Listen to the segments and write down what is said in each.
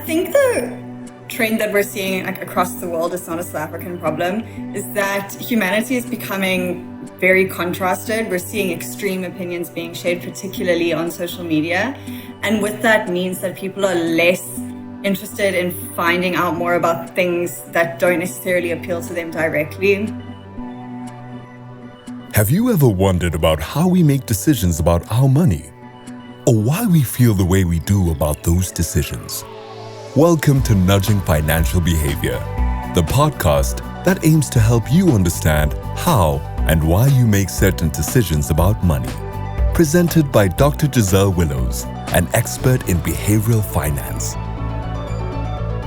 think the trend that we're seeing across the world, it's not a South African problem, is that humanity is becoming very contrasted. We're seeing extreme opinions being shared, particularly on social media. And with that means that people are less interested in finding out more about things that don't necessarily appeal to them directly. Have you ever wondered about how we make decisions about our money? Or why we feel the way we do about those decisions? Welcome to Nudging Financial Behavior, the podcast that aims to help you understand how and why you make certain decisions about money. Presented by Dr. Giselle Willows, an expert in behavioral finance.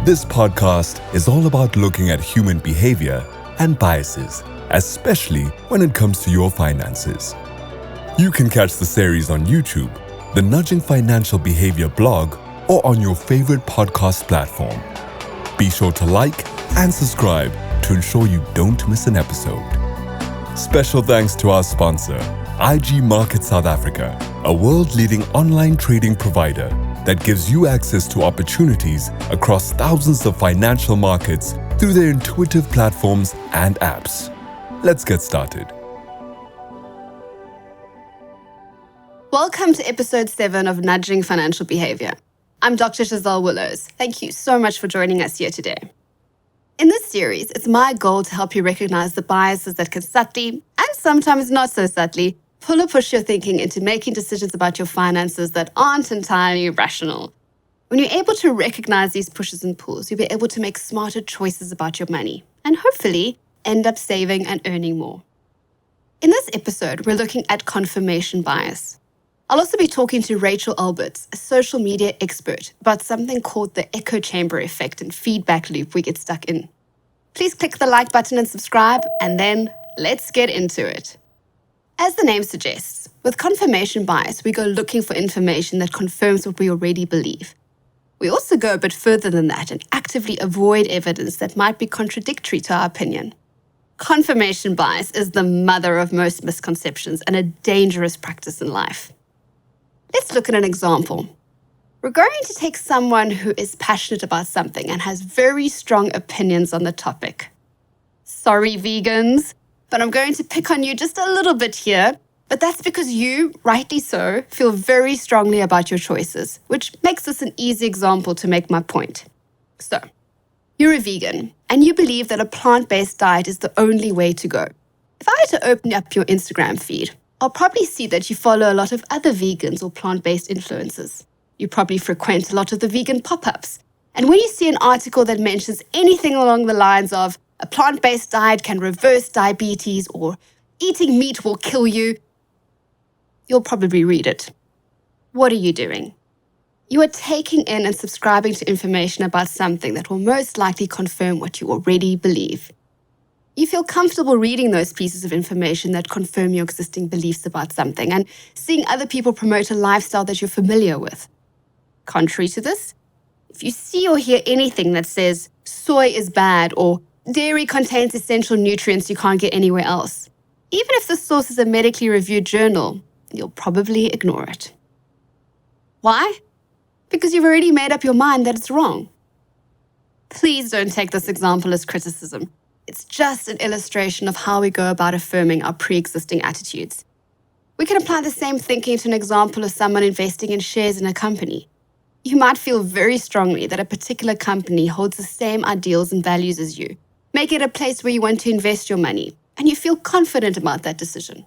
This podcast is all about looking at human behavior and biases, especially when it comes to your finances. You can catch the series on YouTube, the Nudging Financial Behavior blog, or on your favorite podcast platform. Be sure to like and subscribe to ensure you don't miss an episode. Special thanks to our sponsor, IG Market South Africa, a world-leading online trading provider that gives you access to opportunities across thousands of financial markets through their intuitive platforms and apps. Let's get started. Welcome to episode 7 of Nudging Financial Behavior. I'm Dr. Giselle Willows. Thank you so much for joining us here today. In this series, it's my goal to help you recognize the biases that can subtly, and sometimes not so subtly, pull or push your thinking into making decisions about your finances that aren't entirely rational. When you're able to recognize these pushes and pulls, you'll be able to make smarter choices about your money and hopefully end up saving and earning more. In this episode, we're looking at confirmation bias. I'll also be talking to Rachel Alberts, a social media expert, about something called the echo chamber effect and feedback loop we get stuck in. Please click the like button and subscribe, and then let's get into it. As the name suggests, with confirmation bias, we go looking for information that confirms what we already believe. We also go a bit further than that and actively avoid evidence that might be contradictory to our opinion. Confirmation bias is the mother of most misconceptions and a dangerous practice in life. Let's look at an example. We're going to take someone who is passionate about something and has very strong opinions on the topic. Sorry, vegans, but I'm going to pick on you just a little bit here, but that's because you, rightly so, feel very strongly about your choices, which makes this an easy example to make my point. So, you're a vegan, and you believe that a plant-based diet is the only way to go. If I were to open up your Instagram feed, I'll probably see that you follow a lot of other vegans or plant-based influencers. You probably frequent a lot of the vegan pop-ups. And when you see an article that mentions anything along the lines of a plant-based diet can reverse diabetes or eating meat will kill you, you'll probably read it. What are you doing? You are taking in and subscribing to information about something that will most likely confirm what you already believe. You feel comfortable reading those pieces of information that confirm your existing beliefs about something and seeing other people promote a lifestyle that you're familiar with. Contrary to this, if you see or hear anything that says soy is bad or dairy contains essential nutrients you can't get anywhere else, even if the source is a medically reviewed journal, you'll probably ignore it. Why? Because you've already made up your mind that it's wrong. Please don't take this example as criticism. It's just an illustration of how we go about affirming our pre-existing attitudes. We can apply the same thinking to an example of someone investing in shares in a company. You might feel very strongly that a particular company holds the same ideals and values as you. Make it a place where you want to invest your money, and you feel confident about that decision.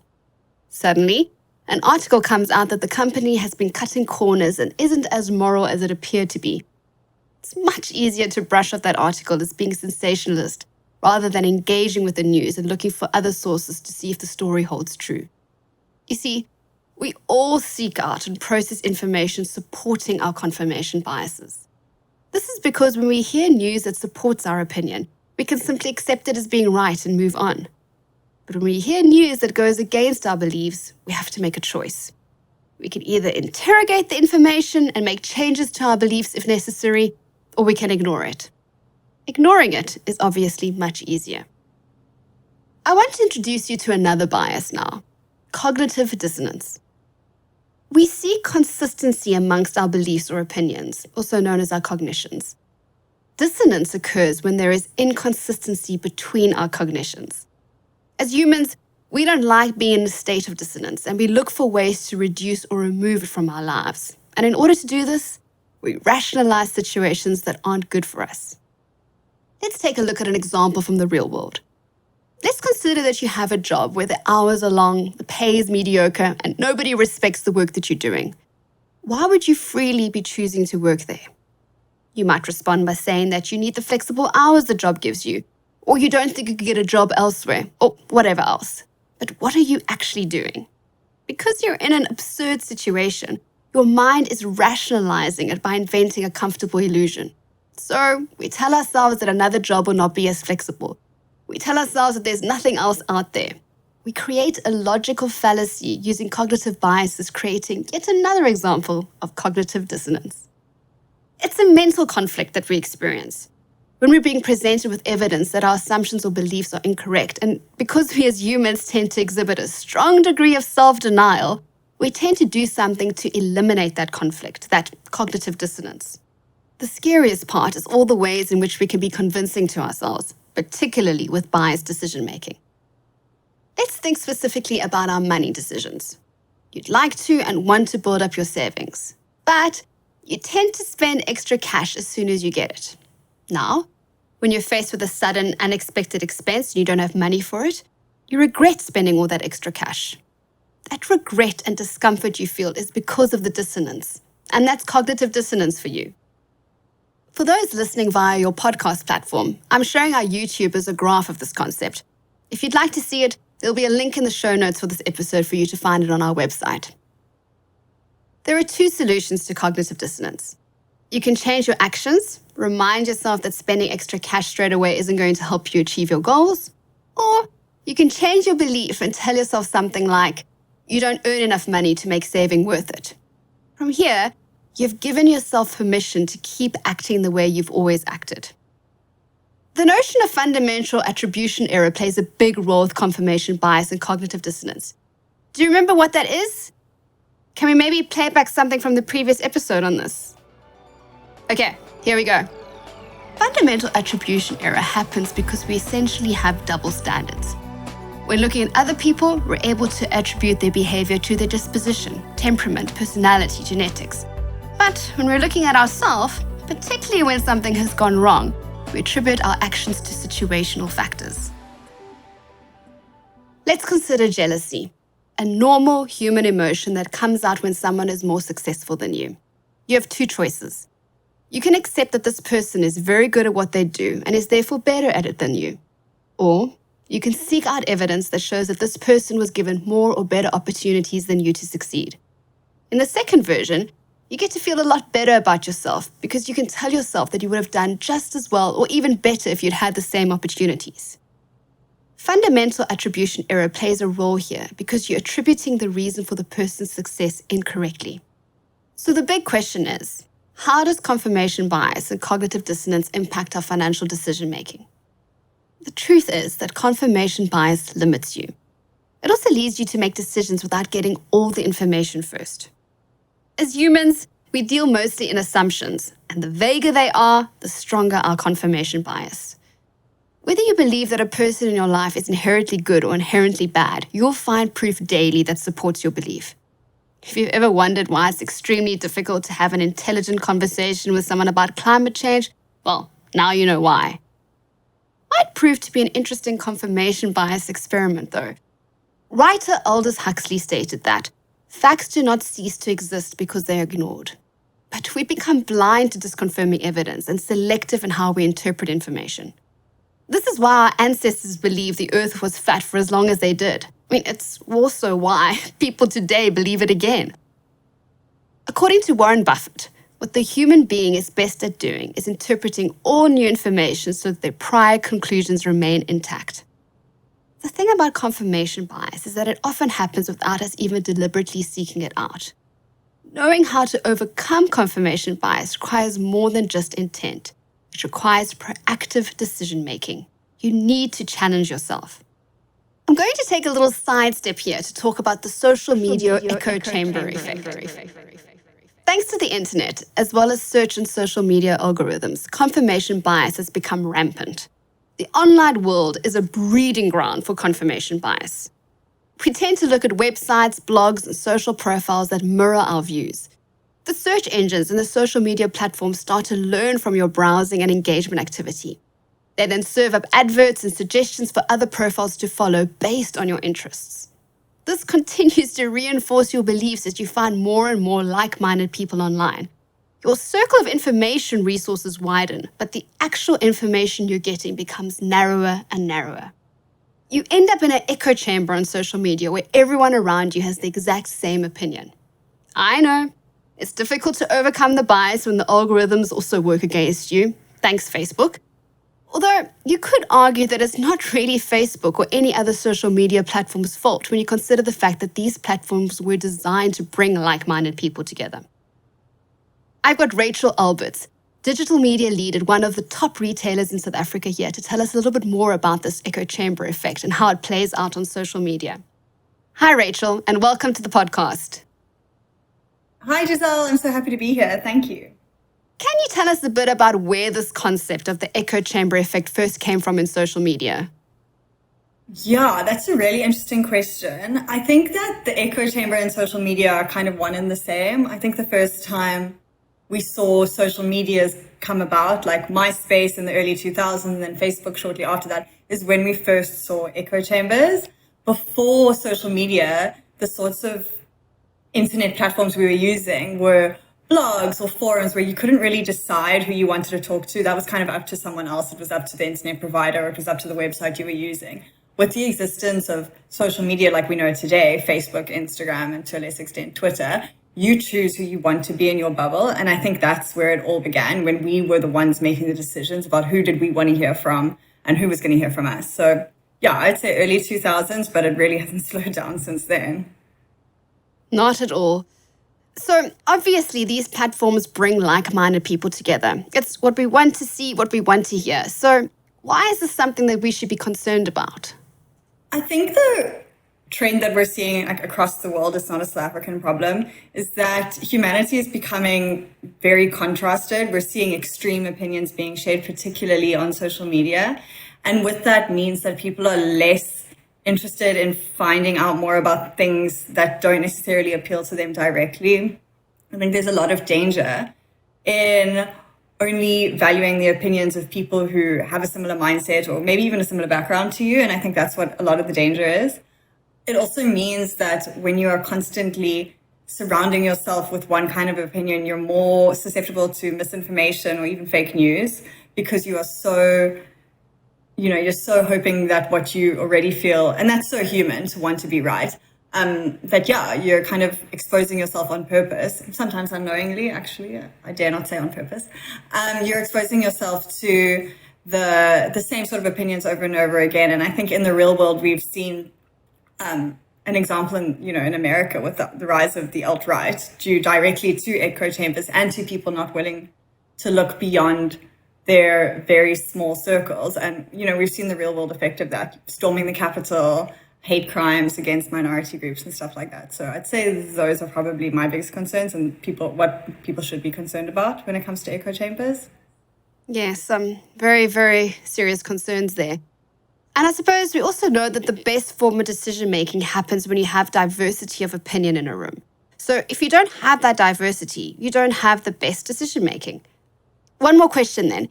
Suddenly, an article comes out that the company has been cutting corners and isn't as moral as it appeared to be. It's much easier to brush off that article as being sensationalist, rather than engaging with the news and looking for other sources to see if the story holds true. You see, we all seek out and process information supporting our confirmation biases. This is because when we hear news that supports our opinion, we can simply accept it as being right and move on. But when we hear news that goes against our beliefs, we have to make a choice. We can either interrogate the information and make changes to our beliefs if necessary, or we can ignore it. Ignoring it is obviously much easier. I want to introduce you to another bias now, cognitive dissonance. We seek consistency amongst our beliefs or opinions, also known as our cognitions. Dissonance occurs when there is inconsistency between our cognitions. As humans, we don't like being in a state of dissonance, and we look for ways to reduce or remove it from our lives. And in order to do this, we rationalize situations that aren't good for us. Let's take a look at an example from the real world. Let's consider that you have a job where the hours are long, the pay is mediocre, and nobody respects the work that you're doing. Why would you freely be choosing to work there? You might respond by saying that you need the flexible hours the job gives you, or you don't think you could get a job elsewhere, or whatever else. But what are you actually doing? Because you're in an absurd situation, your mind is rationalizing it by inventing a comfortable illusion. So we tell ourselves that another job will not be as flexible. We tell ourselves that there's nothing else out there. We create a logical fallacy using cognitive biases, creating yet another example of cognitive dissonance. It's a mental conflict that we experience when we're being presented with evidence that our assumptions or beliefs are incorrect. And because we as humans tend to exhibit a strong degree of self-denial, we tend to do something to eliminate that conflict, that cognitive dissonance. The scariest part is all the ways in which we can be convincing to ourselves, particularly with biased decision-making. Let's think specifically about our money decisions. You'd like to and want to build up your savings, but you tend to spend extra cash as soon as you get it. Now, when you're faced with a sudden, unexpected expense and you don't have money for it, you regret spending all that extra cash. That regret and discomfort you feel is because of the dissonance, and that's cognitive dissonance for you. For those listening via your podcast platform, I'm showing our YouTubers a graph of this concept. If you'd like to see it, there'll be a link in the show notes for this episode for you to find it on our website. There are two solutions to cognitive dissonance. You can change your actions, remind yourself that spending extra cash straight away isn't going to help you achieve your goals, or you can change your belief and tell yourself something like, you don't earn enough money to make saving worth it. From here, you've given yourself permission to keep acting the way you've always acted. The notion of fundamental attribution error plays a big role with confirmation bias and cognitive dissonance. Do you remember what that is? Can we maybe play back something from the previous episode on this? Okay, here we go. Fundamental attribution error happens because we essentially have double standards. When looking at other people, we're able to attribute their behavior to their disposition, temperament, personality, genetics. But when we're looking at ourselves, particularly when something has gone wrong, we attribute our actions to situational factors. Let's consider jealousy, a normal human emotion that comes out when someone is more successful than you. You have two choices. You can accept that this person is very good at what they do and is therefore better at it than you. Or you can seek out evidence that shows that this person was given more or better opportunities than you to succeed. In the second version, you get to feel a lot better about yourself because you can tell yourself that you would have done just as well or even better if you'd had the same opportunities. Fundamental attribution error plays a role here because you're attributing the reason for the person's success incorrectly. So the big question is, how does confirmation bias and cognitive dissonance impact our financial decision-making? The truth is that confirmation bias limits you. It also leads you to make decisions without getting all the information first. As humans, we deal mostly in assumptions, and the vaguer they are, the stronger our confirmation bias. Whether you believe that a person in your life is inherently good or inherently bad, you'll find proof daily that supports your belief. If you've ever wondered why it's extremely difficult to have an intelligent conversation with someone about climate change, well, now you know why. Might prove to be an interesting confirmation bias experiment, though. Writer Aldous Huxley stated that facts do not cease to exist because they are ignored. But we become blind to disconfirming evidence and selective in how we interpret information. This is why our ancestors believed the earth was fat for as long as they did. I mean, it's also why people today believe it again. According to Warren Buffett, what the human being is best at doing is interpreting all new information so that their prior conclusions remain intact. The thing about confirmation bias is that it often happens without us even deliberately seeking it out. Knowing how to overcome confirmation bias requires more than just intent. It requires proactive decision-making. You need to challenge yourself. I'm going to take a little sidestep here to talk about the social media echo chamber effect. Thanks to the internet, as well as search and social media algorithms, confirmation bias has become rampant. The online world is a breeding ground for confirmation bias. We tend to look at websites, blogs, and social profiles that mirror our views. The search engines and the social media platforms start to learn from your browsing and engagement activity. They then serve up adverts and suggestions for other profiles to follow based on your interests. This continues to reinforce your beliefs as you find more and more like-minded people online. Your circle of information resources widen, but the actual information you're getting becomes narrower and narrower. You end up in an echo chamber on social media where everyone around you has the exact same opinion. I know, it's difficult to overcome the bias when the algorithms also work against you. Thanks, Facebook. Although you could argue that it's not really Facebook or any other social media platform's fault when you consider the fact that these platforms were designed to bring like-minded people together. I've got Rachel Alberts, digital media lead at one of the top retailers in South Africa here, to tell us a little bit more about this echo chamber effect and how it plays out on social media. Hi, Rachel, and welcome to the podcast. Hi, Giselle. I'm so happy to be here. Thank you. Can you tell us a bit about where this concept of the echo chamber effect first came from in social media? Yeah, that's a really interesting question. I think that the echo chamber and social media are kind of one and the same. I think the first time we saw social medias come about, like MySpace in the early 2000s and then Facebook shortly after that, is when we first saw echo chambers. Before social media, the sorts of internet platforms we were using were blogs or forums where you couldn't really decide who you wanted to talk to. That was kind of up to someone else. It was up to the internet provider, or it was up to the website you were using. With the existence of social media like we know today, Facebook, Instagram, and to a less extent Twitter, you choose who you want to be in your bubble. And I think that's where it all began, when we were the ones making the decisions about who did we want to hear from and who was going to hear from us. So yeah, I'd say early 2000s, but it really hasn't slowed down since then. Not at all. So obviously these platforms bring like-minded people together. It's what we want to see, what we want to hear. So why is this something that we should be concerned about? I think the trend that we're seeing across the world, it's not a South African problem, is that humanity is becoming very contrasted. We're seeing extreme opinions being shared, particularly on social media. And with that means that people are less interested in finding out more about things that don't necessarily appeal to them directly. I think there's a lot of danger in only valuing the opinions of people who have a similar mindset or maybe even a similar background to you. And I think that's what a lot of the danger is. It also means that when you are constantly surrounding yourself with one kind of opinion, you're more susceptible to misinformation or even fake news, because you are so you're so hoping that what you already feel, and that's so human to want to be right, you're kind of exposing yourself on purpose, sometimes unknowingly, actually, I dare not say on purpose. You're exposing yourself to the same sort of opinions over and over again. And I think in the real world, we've seen an example in America with the rise of the alt-right, due directly to echo chambers and to people not willing to look beyond their very small circles. And, we've seen the real world effect of that, storming the Capitol, hate crimes against minority groups and stuff like that. So I'd say those are probably my biggest concerns and what people should be concerned about when it comes to echo chambers. Yes, very, very serious concerns there. And I suppose we also know that the best form of decision-making happens when you have diversity of opinion in a room. So if you don't have that diversity, you don't have the best decision-making. One more question then.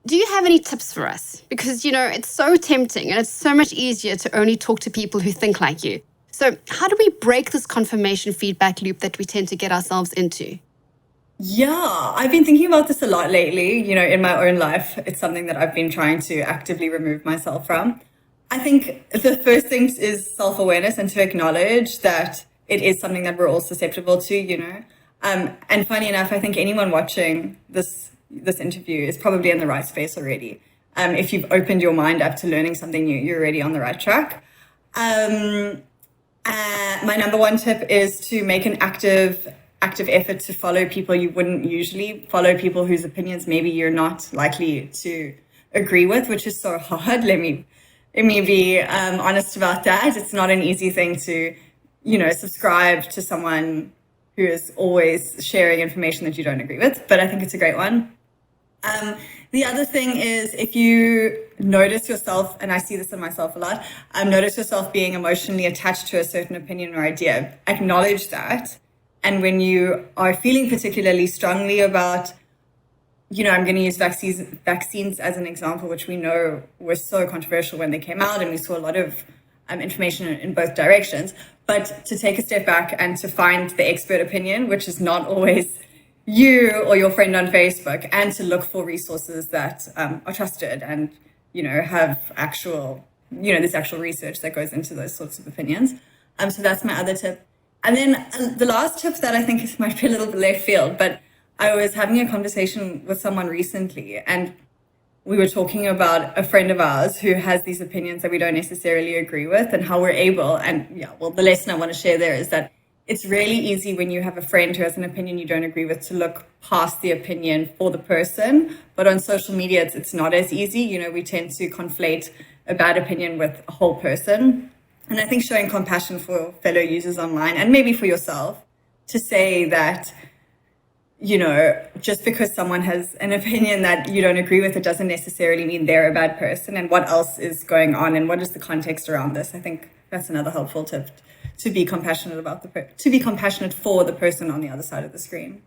Do you have any tips for us? Because, it's so tempting and it's so much easier to only talk to people who think like you. So how do we break this confirmation feedback loop that we tend to get ourselves into? Yeah, I've been thinking about this a lot lately. In my own life, it's something that I've been trying to actively remove myself from. I think the first thing is self-awareness and to acknowledge that it is something that we're all susceptible to, And funny enough, I think anyone watching this interview is probably in the right space already. If you've opened your mind up to learning something new, you're already on the right track. My number one tip is to make an active effort to follow people you wouldn't usually follow, people whose opinions maybe you're not likely to agree with, which is so hard. Let me be honest about that. It's not an easy thing to, subscribe to someone who is always sharing information that you don't agree with, but I think it's a great one. The other thing is, if you notice yourself, and I see this in myself a lot, notice yourself being emotionally attached to a certain opinion or idea, acknowledge that. And when you are feeling particularly strongly about, I'm going to use vaccines as an example, which we know were so controversial when they came out, and we saw a lot of information in both directions. But to take a step back and to find the expert opinion, which is not always you or your friend on Facebook, and to look for resources that are trusted and, have actual, there's actual research that goes into those sorts of opinions. So that's my other tip. And then the last tip that I think might be a little bit left field, but I was having a conversation with someone recently, and we were talking about a friend of ours who has these opinions that we don't necessarily agree with, and how we're able, the lesson I want to share there is that it's really easy when you have a friend who has an opinion you don't agree with to look past the opinion for the person. But on social media, it's not as easy. We tend to conflate a bad opinion with a whole person. And I think showing compassion for fellow users online, and maybe for yourself, to say that, just because someone has an opinion that you don't agree with, it doesn't necessarily mean they're a bad person, and what else is going on and what is the context around this. I think that's another helpful tip, to be compassionate to be compassionate for the person on the other side of the screen,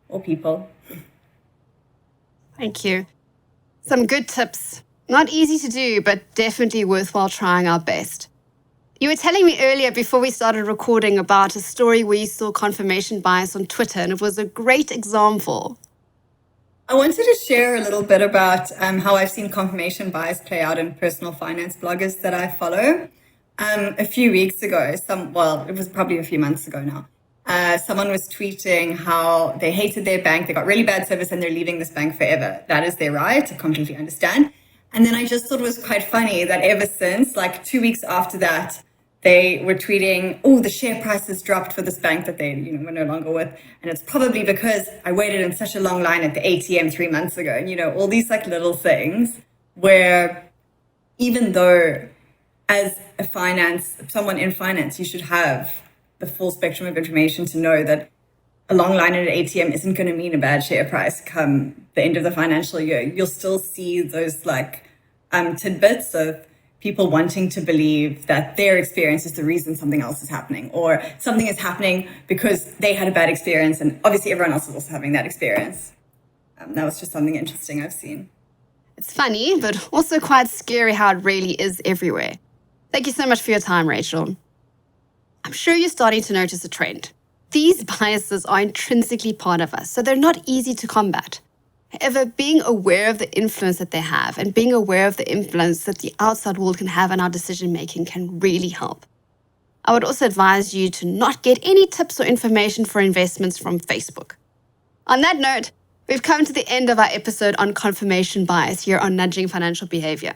or people. Thank you. Some good tips. Not easy to do, but definitely worthwhile trying our best. You were telling me earlier before we started recording about a story where you saw confirmation bias on Twitter, and it was a great example. I wanted to share a little bit about how I've seen confirmation bias play out in personal finance bloggers that I follow. A few weeks ago, it was probably a few months ago now, someone was tweeting how they hated their bank, they got really bad service, and they're leaving this bank forever. That is their right, I completely understand. And then I just thought it was quite funny that ever since, 2 weeks after that, they were tweeting, the share price has dropped for this bank that they were no longer with. And it's probably because I waited in such a long line at the ATM 3 months ago. And, all these little things where, even though as someone in finance, you should have the full spectrum of information to know that a long line at an ATM isn't going to mean a bad share price come the end of the financial year. You'll still see those tidbits of people wanting to believe that their experience is the reason something else is happening, or something is happening because they had a bad experience, and obviously everyone else is also having that experience. That was just something interesting I've seen. It's funny, but also quite scary how it really is everywhere. Thank you so much for your time, Rachel. I'm sure you're starting to notice a trend. These biases are intrinsically part of us, so they're not easy to combat. However, being aware of the influence that they have, and being aware of the influence that the outside world can have on our decision-making, can really help. I would also advise you to not get any tips or information for investments from Facebook. On that note, we've come to the end of our episode on confirmation bias here on Nudging Financial Behavior.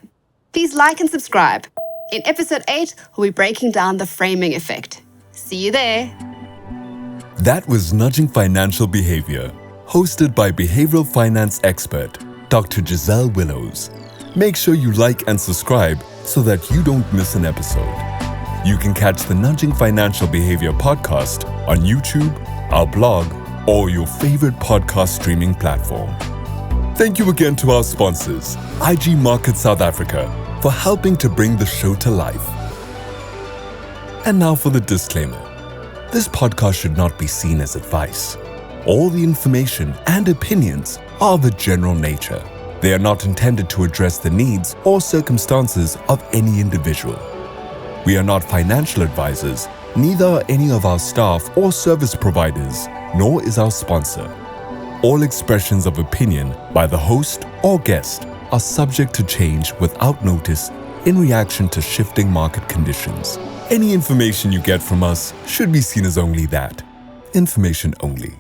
Please like and subscribe. In episode 8, we'll be breaking down the framing effect. See you there. That was Nudging Financial Behavior, hosted by behavioral finance expert, Dr. Giselle Willows. Make sure you like and subscribe so that you don't miss an episode. You can catch the Nudging Financial Behavior podcast on YouTube, our blog, or your favorite podcast streaming platform. Thank you again to our sponsors, IG Market South Africa, for helping to bring the show to life. And now for the disclaimer. This podcast should not be seen as advice. All the information and opinions are of a general nature. They are not intended to address the needs or circumstances of any individual. We are not financial advisors, neither are any of our staff or service providers, nor is our sponsor. All expressions of opinion by the host or guest are subject to change without notice in reaction to shifting market conditions. Any information you get from us should be seen as only that, information only.